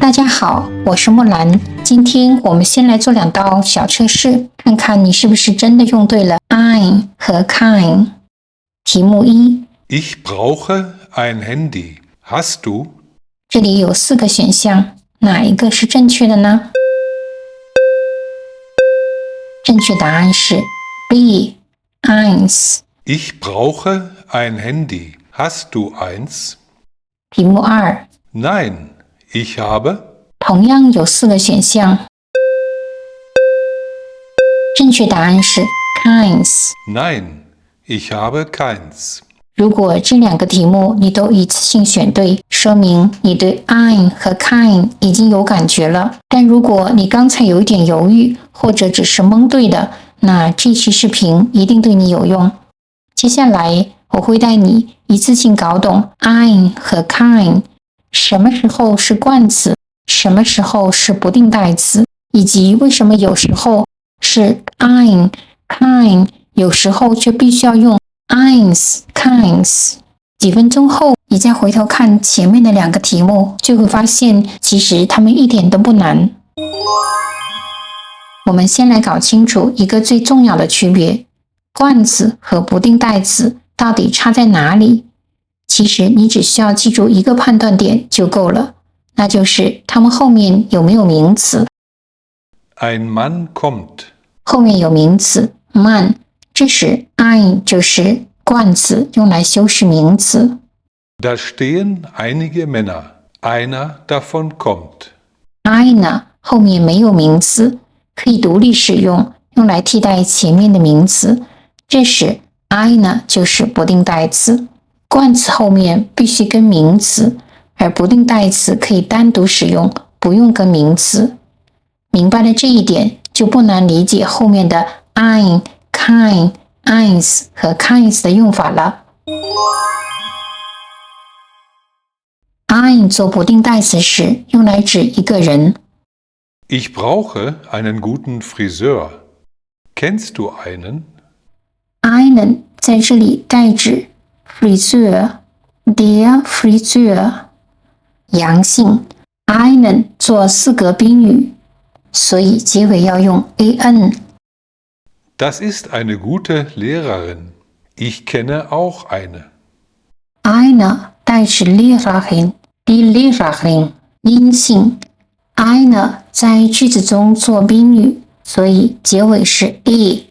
大家好，我是木蘭。今天我們先來做2道小測試，看看你是不是真的用對了 ein 和 kein。題目1 Ich brauche ein Handy. Hast du? 這裡有4個選項，哪一個是正確的呢？正確答案是 B eins。 Ich brauche ein Handy. Hast du eins? 題目2 Nein, ich habe. 同樣有4個選項，正確答案是 keins。 Nein, ich habe keins. 如果這2個題目你都一次性選對，說明你對 ein 和 kein 已經有感覺了。但如果你剛才有一點猶豫，或者只是蒙對的，那這期視頻一定對你有用。接下來我會帶你一次性搞懂 ein 和 kein， 什麼時候是冠詞，什麼時候是不定代詞，以及為什麼有時候是 ein kein， 有時候卻必須要用 eins keins。 幾分鐘後你再回頭看前面的2個題目，就會發現其實它們一點都不難。我們先來搞清楚一個最重要的區別，冠詞和不定代詞到底差在哪裡？其實你只需要記住一個判斷點就夠了，那就是它們後面有沒有名詞。 Ein Mann kommt. 後面有名詞 Mann， 這時 ein 就是冠詞，用來修飾名詞。 Da stehen einige Männer. Einer davon kommt. einer 後面沒有名詞，可以獨立使用，用來替代前面的名詞。這時 einer 就是不定代詞，冠詞後面必須跟名詞，而不定代詞可以單獨使用，不用跟名詞。明白了這一點，就不難理解後面的 ein, kein, eins 和 keins 的用法了。ein 做不定代詞時，用來指一個人。Ich brauche einen guten Friseur. Kennst du einen? einen 在這裡代指 Friseur, der Friseur， 陽性 einen 做4格賓語，所以結尾要用 an。 Das ist eine gute Lehrerin. Ich kenne auch eine. eine 代指 Lehrerin, die Lehrerin， 陰性 eine 在句子中做賓語，所以結尾是 e。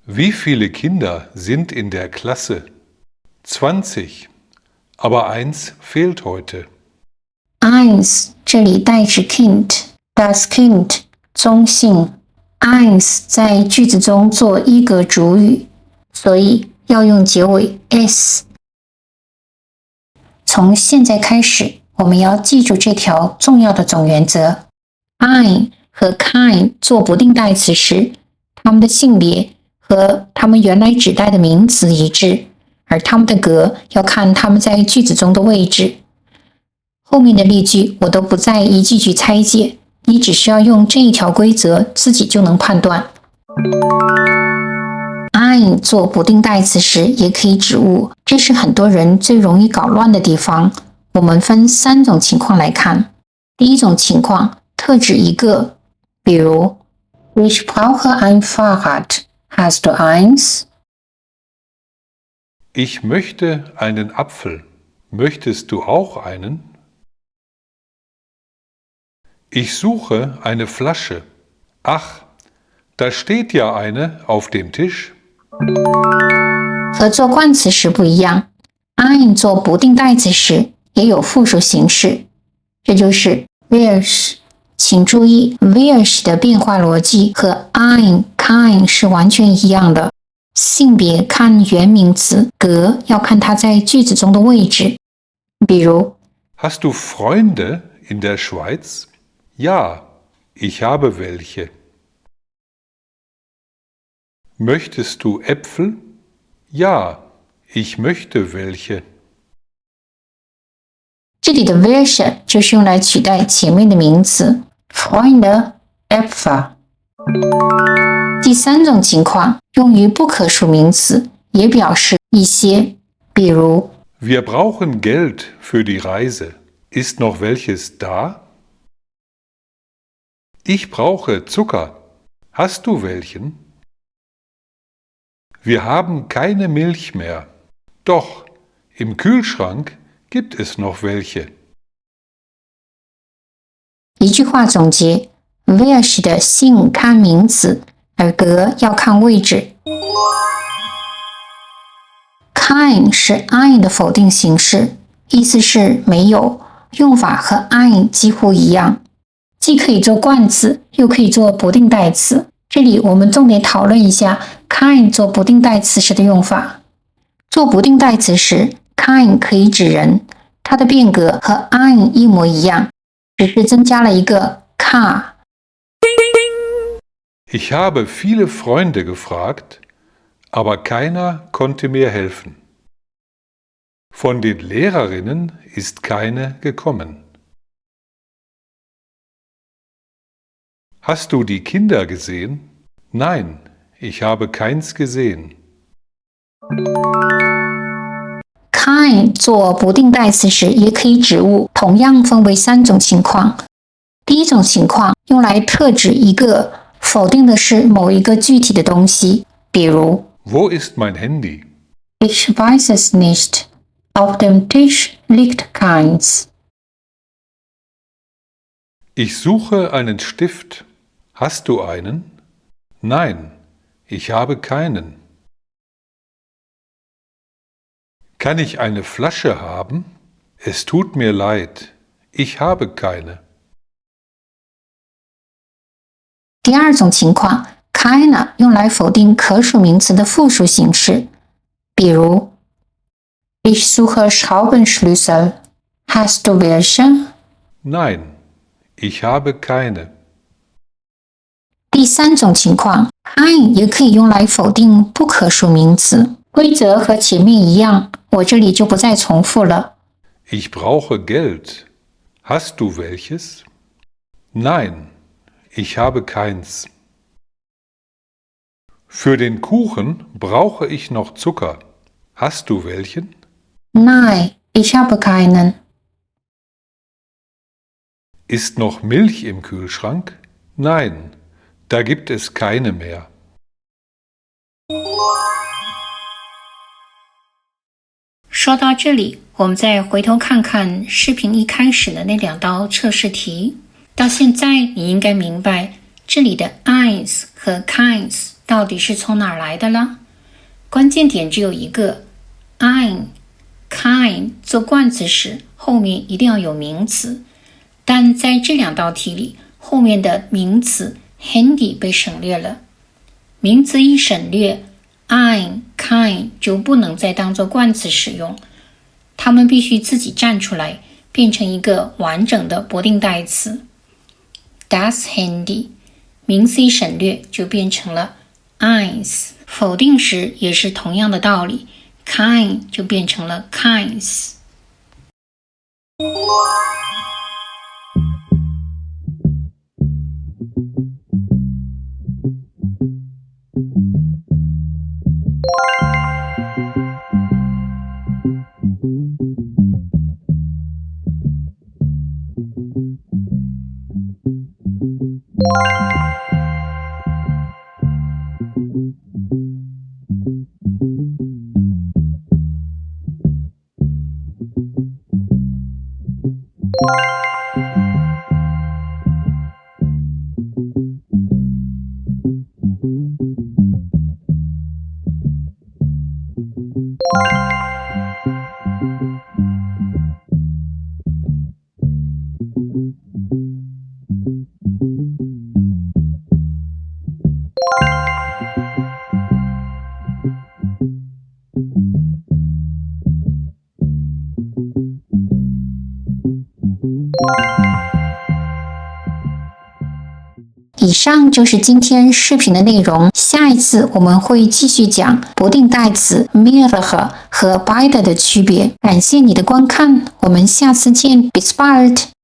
Wie viele Kinder sind in der Klasse? 20. Aber eins fehlt heute. eins 這裡代指 Kind, das Kind 中性 eins 在句子中做1格主語，所以要用結尾 s。 從現在開始，我們要記住這條重要的總原則。ein 和 kein 做不定代詞時，它們的性別和它們原來指代的名詞一致，而它們的格要看它們在句子中的位置。後面的例句我都不再一句句拆解，你只需要用這一條規則，自己就能判斷。ein 做不定代詞時也可以指物，這是很多人最容易搞亂的地方。我們分3種情況來看。第一種情況，特指一個，比如 Ich brauche ein Fahrrad. Hast du eins? Ich möchte einen Apfel. Möchtest du auch einen? Ich suche eine Flasche. Ach, da steht ja eine auf dem Tisch. 和做冠詞時不一樣 ein 做不定代詞時也有複數形式，這就是 welche。 請注意 welche 的變化邏輯和 ein, kein 是完全一樣的。性別看原名詞，格要看它在句子中的位置。比如 Hast du Freunde in der Schweiz? Ja, ich habe welche. Möchtest du Äpfel? Ja, ich möchte welche. 這裡的 welche 就是用來取代前面的名詞 Freunde, Äpfel。 第3種情況，用於不可數名詞，也表示一些，比如 Wir brauchen Geld für die Reise. Ist noch welches da? Ich brauche Zucker. Hast du welchen? Wir haben keine Milch mehr. Doch, im Kühlschrank gibt es noch welche. 一句话总结 ，which 的姓看名词，而格要看位置。kind 是 ein 的否定形式，意思是没有，用法和 ein 几乎一样，既可以做冠词，又可以做不定代词。这里我们重点討論一下 kind 做不定代詞時的用法。做不定代詞時 kind 可以指人，它的變格和 ein 一模一樣，只是增加了一個 ka。 Ich habe viele Freunde gefragt, aber keiner konnte mir helfen. Von den Lehrerinnen ist keine gekommen. Hast du die Kinder gesehen? Nein, ich habe keins gesehen. kind 做不定代詞時也可以指物，同樣分為3種情況。第一種情況用來特指一個否定的是某一個具體的東西，比如 Wo ist mein Handy? Ich weiß es nicht. Auf dem Tisch liegt keins. Ich suche einen Stift. Hast du einen? Nein, ich habe keinen. Kann ich eine Flasche haben? Es tut mir leid. Ich habe keine. 第二種情況 keine 用來否定可數名詞的複數形式，比如 Ich suche Schraubenschlüssel. Hast du welche? Nein, ich habe keine. 第三種情況 keine 也可以用來否定不可數名詞，規則和前面一樣，我這裡就不再重複了。Ich brauche Geld. Hast du welches? Nein, ich habe keins. Für den Kuchen brauche ich noch Zucker. Hast du welchen? Nein, ich habe keinen. Ist noch Milch im Kühlschrank? Nein, da gibt es keine mehr. 說到這裡，我們再回頭看看視頻一開始的那2道測試題。到現在，你應該明白這裡的 eins 和 keins 到底是從哪兒來的了。關鍵點只有一個 ein、kein 做冠詞時，後面一定要有名詞。但在這2道題裡，後面的名詞 Handy 被省略了。名詞一省略 ein、kein 就不能再當作冠詞使用，它們必須自己站出來，變成一個完整的不定代詞。Das Handy 名詞一省略就變成了 eins， 否定時也是同樣的道理， kein 就變成了 keins。以上就是今天視頻的內容，下一次我們會繼續講不定代詞 mehrere 和 beide 的區別。感謝你的觀看，我們下次見，bis bald。